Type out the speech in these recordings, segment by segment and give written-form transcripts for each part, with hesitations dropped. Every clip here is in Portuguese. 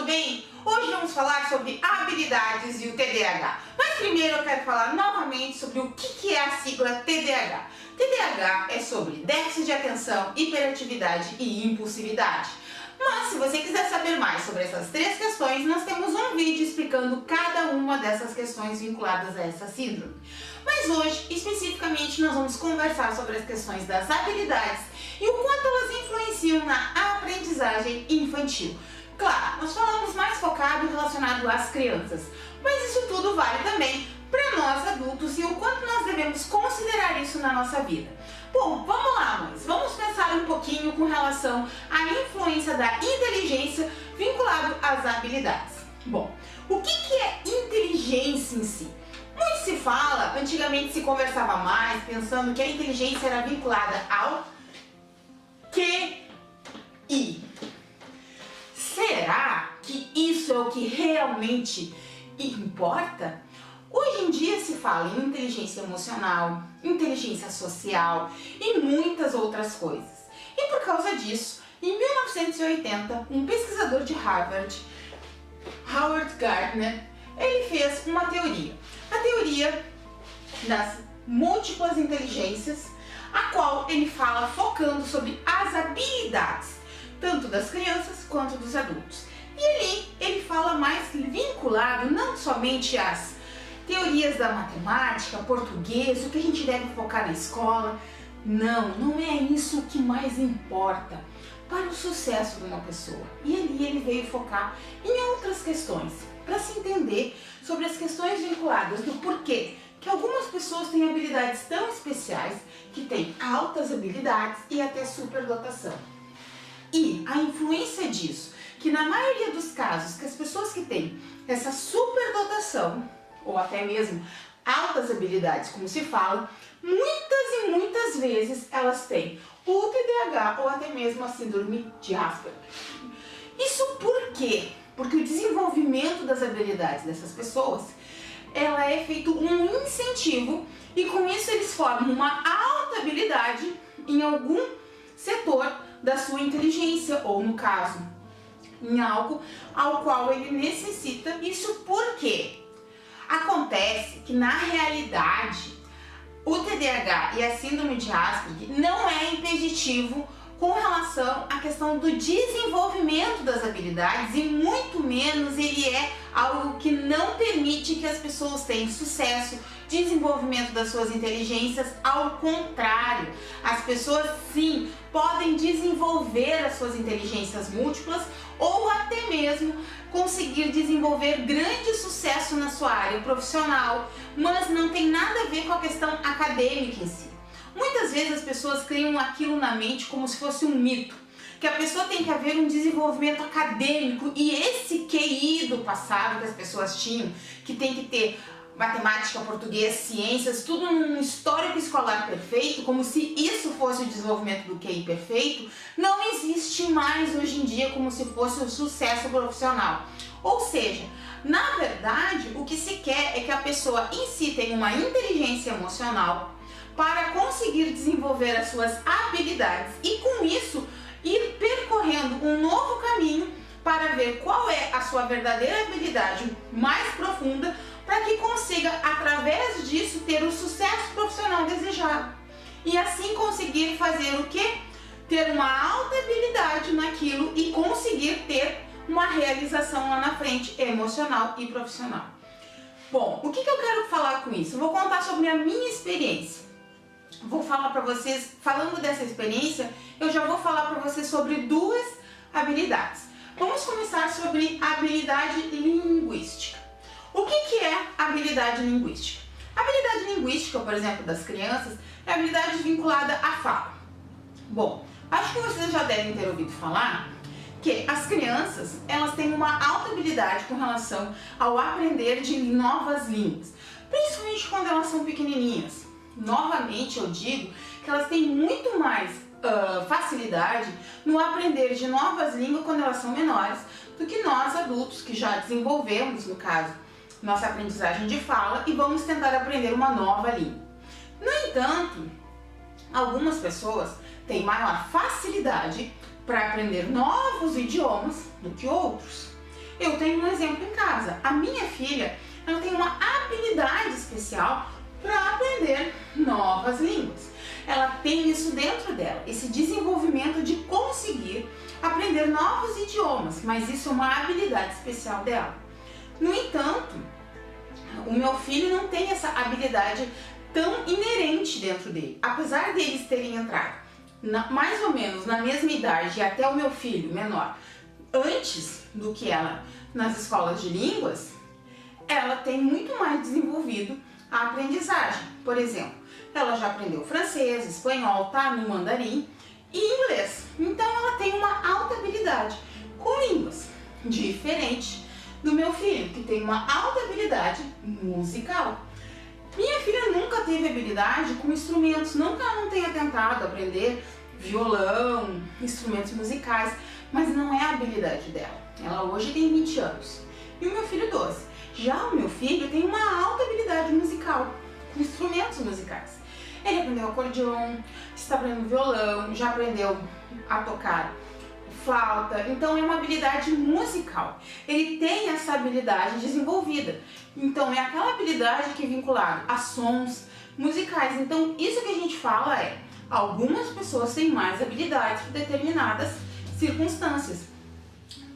bem? Hoje vamos falar sobre habilidades e o TDAH. Mas primeiro eu quero falar novamente sobre o que é a sigla TDAH. TDAH é sobre déficit de atenção, hiperatividade e impulsividade. Mas se você quiser saber mais sobre essas três questões, nós temos um vídeo explicando cada uma dessas questões vinculadas a essa síndrome. Mas hoje, especificamente, nós vamos conversar sobre as questões das habilidades e o quanto elas influenciam na aprendizagem infantil. Claro, nós falamos mais focado relacionado às crianças, mas isso tudo vale também para nós adultos e o quanto nós devemos considerar isso na nossa vida. Bom, vamos lá, mães. Vamos pensar um pouquinho com relação à influência da inteligência vinculado às habilidades. Bom, o que é inteligência em si? Muito se fala, antigamente se conversava mais, pensando que a inteligência era vinculada ao QI. Será que isso é o que realmente importa? Hoje em dia se fala em inteligência emocional, inteligência social e muitas outras coisas. E por causa disso, em 1980, um pesquisador de Harvard, Howard Gardner, ele fez uma teoria. A teoria das múltiplas inteligências, a qual ele fala focando sobre as habilidades, tanto das crianças quanto dos adultos. E ali ele fala mais vinculado não somente às teorias da matemática, português, o que a gente deve focar na escola. Não é isso que mais importa para o sucesso de uma pessoa. E ali ele veio focar em outras questões, para se entender sobre as questões vinculadas do porquê que algumas pessoas têm habilidades tão especiais, que têm altas habilidades e até superdotação. E a influência disso, que na maioria dos casos, que as pessoas que têm essa superdotação, ou até mesmo altas habilidades, como se fala, muitas e muitas vezes elas têm o TDAH ou até mesmo a síndrome de Asperger. Isso por quê? Porque o desenvolvimento das habilidades dessas pessoas, ela é feito um incentivo e com isso eles formam uma alta habilidade em algum setor da sua inteligência ou no caso, em algo ao qual ele necessita. Isso por quê? Acontece que na realidade o TDAH e a síndrome de Asperger não é impeditivo com relação à questão do desenvolvimento das habilidades e muito menos ele é algo que não permite que as pessoas tenham sucesso, desenvolvimento das suas inteligências. Ao contrário, as pessoas sim podem desenvolver as suas inteligências múltiplas ou até mesmo conseguir desenvolver grande sucesso na sua área profissional, mas não tem nada a ver com a questão acadêmica em si. Muitas vezes as pessoas criam aquilo na mente como se fosse um mito, que a pessoa tem que haver um desenvolvimento acadêmico e esse QI do passado que as pessoas tinham, que tem que ter matemática, português, ciências, tudo num histórico escolar perfeito, como se isso fosse o desenvolvimento do QI perfeito, não existe mais hoje em dia como se fosse o sucesso profissional. Ou seja, na verdade, o que se quer é que a pessoa em si tenha uma inteligência emocional para conseguir desenvolver as suas habilidades e com isso ir percorrendo um novo caminho para ver qual é a sua verdadeira habilidade mais profunda, para que consiga, através disso, ter o sucesso profissional desejado. E assim conseguir fazer o quê? Ter uma alta habilidade naquilo e conseguir ter uma realização lá na frente, emocional e profissional. Bom, o que eu quero falar com isso? Eu vou contar sobre a minha experiência. Vou falar para vocês, falando dessa experiência, eu já vou falar para vocês sobre duas habilidades. Vamos começar sobre a habilidade linguística. O que é habilidade linguística? A habilidade linguística, por exemplo, das crianças, é a habilidade vinculada à fala. Bom, acho que vocês já devem ter ouvido falar que as crianças, elas têm uma alta habilidade com relação ao aprender de novas línguas, principalmente quando elas são pequenininhas. Novamente, eu digo que elas têm muito mais facilidade no aprender de novas línguas quando elas são menores do que nós adultos que já desenvolvemos, no caso, nossa aprendizagem de fala e vamos tentar aprender uma nova língua. No entanto, algumas pessoas têm maior facilidade para aprender novos idiomas do que outros. Eu tenho um exemplo em casa. A minha filha, ela tem uma habilidade especial para aprender novas línguas. Ela tem isso dentro dela, esse desenvolvimento de conseguir aprender novos idiomas, mas isso é uma habilidade especial dela. No entanto, o meu filho não tem essa habilidade tão inerente dentro dele. Apesar deles terem entrado mais ou menos na mesma idade, e até o meu filho menor, antes do que ela nas escolas de línguas, ela tem muito mais desenvolvido a aprendizagem. Por exemplo, ela já aprendeu francês, espanhol, tá no mandarim e inglês. Então ela tem uma alta habilidade com línguas, diferente do meu filho, que tem uma alta habilidade musical. Minha filha nunca teve habilidade com instrumentos, nunca não tenha tentado aprender violão, instrumentos musicais, mas não é a habilidade dela. Ela hoje tem 20 anos e o meu filho 12. Já o meu filho tem uma alta habilidade musical, com instrumentos musicais. Ele aprendeu acordeon, está aprendendo violão, já aprendeu a tocar flauta, então é uma habilidade musical. Ele tem essa habilidade desenvolvida. Então é aquela habilidade que é vinculada a sons musicais. Então isso que a gente fala é, algumas pessoas têm mais habilidades para determinadas circunstâncias.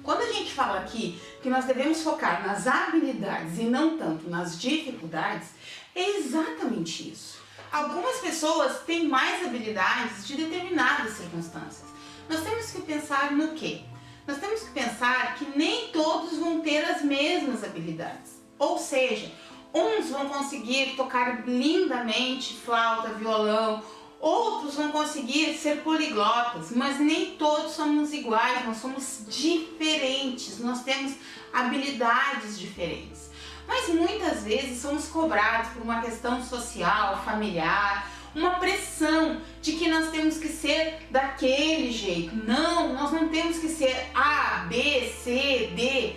Quando a gente fala aqui que nós devemos focar nas habilidades e não tanto nas dificuldades, é exatamente isso. Algumas pessoas têm mais habilidades de determinadas circunstâncias. Nós temos que pensar no quê? Nós temos que pensar que nem todos vão ter as mesmas habilidades. Ou seja, uns vão conseguir tocar lindamente flauta, violão, outros vão conseguir ser poliglotas, mas nem todos somos iguais, nós somos diferentes, nós temos habilidades diferentes. Mas muitas vezes somos cobrados por uma questão social, familiar, uma pressão de que nós temos que ser daquele jeito. Não, nós não temos que ser A, B, C, D.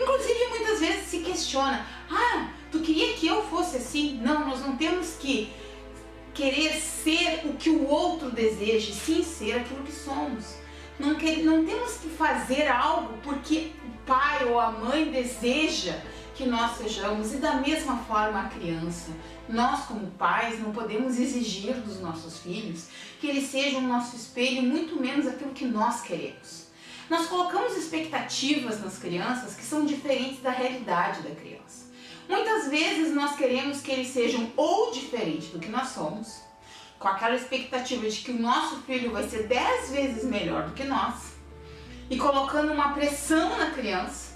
Inclusive muitas vezes se questiona, tu queria que eu fosse assim? Não, nós não temos que querer ser o que o outro deseja, sim ser aquilo que somos. Não temos que fazer algo porque o pai ou a mãe deseja que nós sejamos, e da mesma forma a criança. Nós como pais não podemos exigir dos nossos filhos que eles sejam o nosso espelho, muito menos aquilo que nós queremos. Nós colocamos expectativas nas crianças que são diferentes da realidade da criança. Muitas vezes nós queremos que eles sejam ou diferentes do que nós somos, com aquela expectativa de que o nosso filho vai ser 10 vezes melhor do que nós, e colocando uma pressão na criança,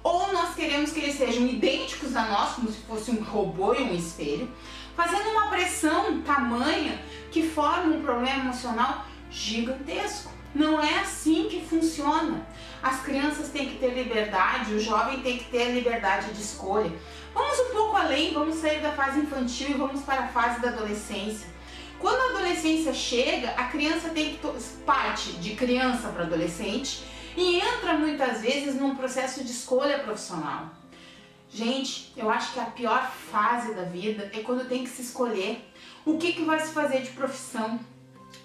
ou nós queremos que eles sejam idênticos a nós, como se fosse um robô e um espelho, fazendo uma pressão tamanha que forma um problema emocional gigantesco. Não é assim que funciona. As crianças têm que ter liberdade, o jovem tem que ter a liberdade de escolha. Vamos um pouco além, vamos sair da fase infantil e vamos para a fase da adolescência. Quando a adolescência chega, a criança tem que parte de criança para adolescente e entra muitas vezes num processo de escolha profissional. Gente, eu acho que a pior fase da vida é quando tem que se escolher o que vai se fazer de profissão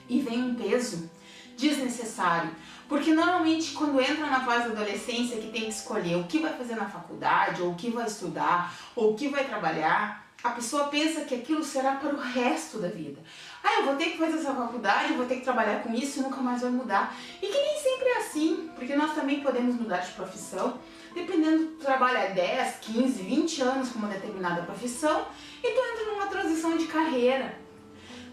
e vem um peso desnecessário, porque normalmente quando entra na fase da adolescência que tem que escolher o que vai fazer na faculdade, ou o que vai estudar, ou o que vai trabalhar, a pessoa pensa que aquilo será para o resto da vida. Eu vou ter que fazer essa faculdade, vou ter que trabalhar com isso e nunca mais vai mudar. E que nem sempre é assim, porque nós também podemos mudar de profissão, dependendo, tu trabalha 10, 15, 20 anos com uma determinada profissão e tu entra numa transição de carreira.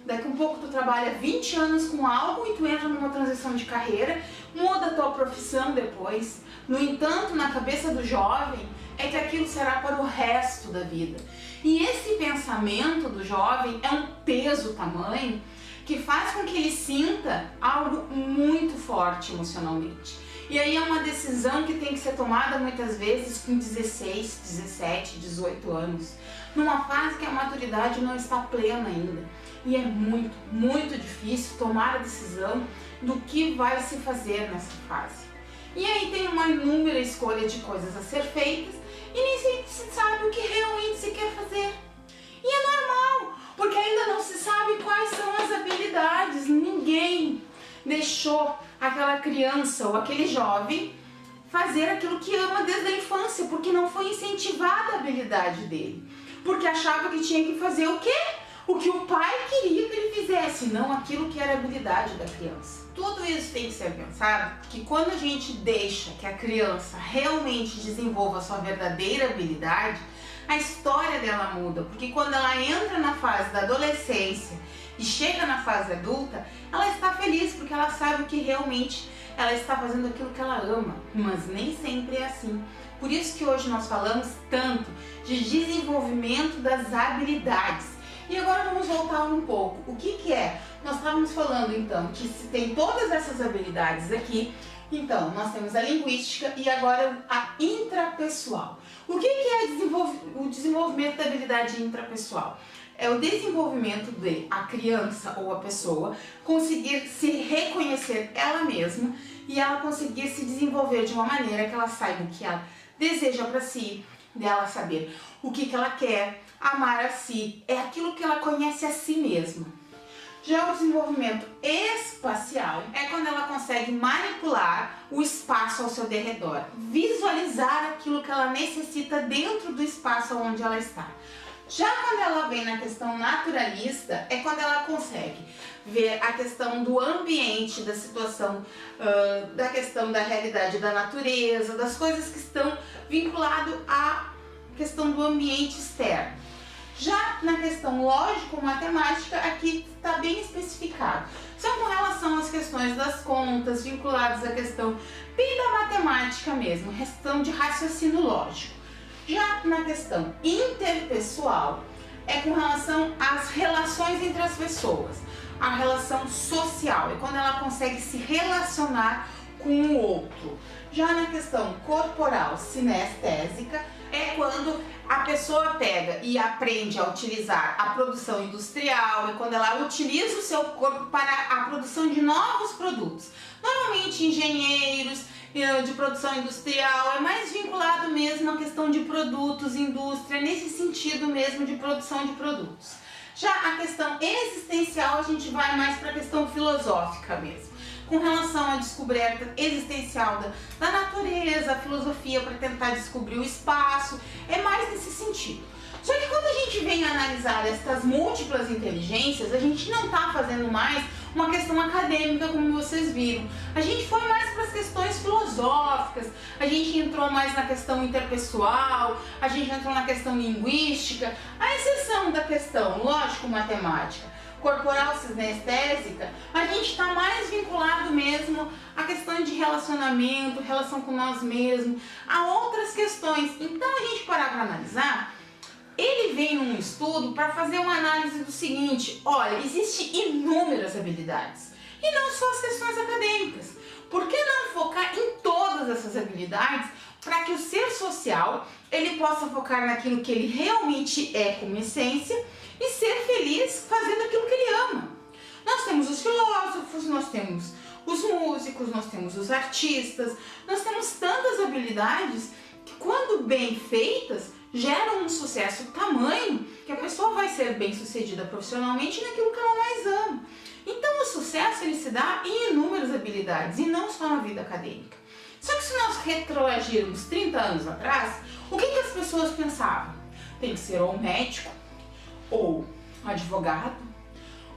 Daqui a um pouco tu trabalha 20 anos com algo e tu entra numa transição de carreira, muda a tua profissão depois. No entanto, na cabeça do jovem, é que aquilo será para o resto da vida. E esse pensamento do jovem é um peso tamanho que faz com que ele sinta algo muito forte emocionalmente. E aí é uma decisão que tem que ser tomada muitas vezes com 16, 17, 18 anos, numa fase que a maturidade não está plena ainda. E é muito, muito difícil tomar a decisão do que vai se fazer nessa fase. E aí tem uma inúmera escolha de coisas a ser feitas e nem sempre se sabe o que realmente se quer fazer. E é normal, porque ainda não se sabe quais são as habilidades. Ninguém deixou aquela criança ou aquele jovem fazer aquilo que ama desde a infância, porque não foi incentivada a habilidade dele. Porque achava que tinha que fazer o quê? O que o pai queria que ele fizesse, não aquilo que era a habilidade da criança. Tudo isso tem que ser pensado, que quando a gente deixa que a criança realmente desenvolva a sua verdadeira habilidade, a história dela muda, porque quando ela entra na fase da adolescência e chega na fase adulta, ela está feliz porque ela sabe que realmente ela está fazendo aquilo que ela ama, mas nem sempre é assim. Por isso que hoje nós falamos tanto de desenvolvimento das habilidades. E agora vamos voltar um pouco. O que é? Nós estávamos falando então que se tem todas essas habilidades aqui, então nós temos a linguística e agora a intrapessoal. O que é o desenvolvimento da habilidade intrapessoal? É o desenvolvimento de a criança ou a pessoa conseguir se reconhecer ela mesma e ela conseguir se desenvolver de uma maneira que ela saiba o que ela deseja para si, dela saber o que ela quer, amar a si, é aquilo que ela conhece a si mesma. Já o desenvolvimento espacial é quando ela consegue manipular o espaço ao seu derredor, visualizar aquilo que ela necessita dentro do espaço onde ela está. Já quando ela vem na questão naturalista, é quando ela consegue ver a questão do ambiente, da situação, da questão da realidade da natureza, das coisas que estão vinculadas à questão do ambiente externo. Já na questão lógico-matemática, aqui está bem especificado. São com relação às questões das contas, vinculadas à questão bem da matemática mesmo, questão de raciocínio lógico. Já na questão interpessoal, é com relação às relações entre as pessoas. A relação social, é quando ela consegue se relacionar com o outro. Já na questão corporal sinestésica, é quando a pessoa pega e aprende a utilizar a produção industrial, é quando ela utiliza o seu corpo para a produção de novos produtos. Normalmente engenheiros de produção industrial é mais vinculado mesmo à questão de produtos, indústria, nesse sentido mesmo de produção de produtos. Já a questão existencial a gente vai mais para a questão filosófica mesmo, com relação à descoberta existencial da natureza, a filosofia para tentar descobrir o espaço, é mais nesse sentido. Só que quando a gente vem analisar estas múltiplas inteligências, a gente não está fazendo mais uma questão acadêmica, como vocês viram. A gente foi mais para as questões filosóficas, a gente entrou mais na questão interpessoal, a gente entrou na questão linguística, à exceção da questão lógico-matemática, corporal sinestésica, a gente está mais vinculado mesmo à questão de relacionamento, relação com nós mesmos, a outras questões. Então a gente parar para analisar, ele vem num estudo para fazer uma análise do seguinte: olha, existem inúmeras habilidades e não só as questões acadêmicas. Por que não focar em todas essas habilidades para que o ser social ele possa focar naquilo que ele realmente é como essência e ser feliz fazendo aquilo que ele ama? Nós temos os filósofos, nós temos os músicos, nós temos os artistas, nós temos tantas habilidades que, quando bem feitas, geram um sucesso tamanho que a pessoa vai ser bem sucedida profissionalmente naquilo que ela mais ama. Então o sucesso ele se dá em inúmeras habilidades e não só na vida acadêmica. Só que se nós retroagirmos 30 anos atrás, o que as pessoas pensavam? Tem que ser ou médico, ou advogado,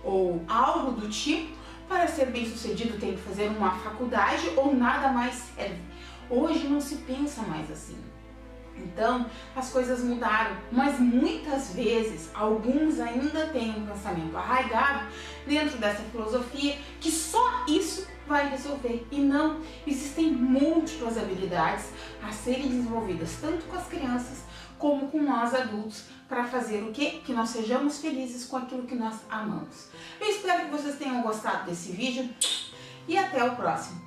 ou algo do tipo. Para ser bem sucedido tem que fazer uma faculdade ou nada mais serve. Hoje não se pensa mais assim. Então, as coisas mudaram, mas muitas vezes alguns ainda têm um pensamento arraigado dentro dessa filosofia que só isso vai resolver. E não, existem múltiplas habilidades a serem desenvolvidas tanto com as crianças como com nós adultos para fazer o quê? Que nós sejamos felizes com aquilo que nós amamos. Eu espero que vocês tenham gostado desse vídeo e até o próximo.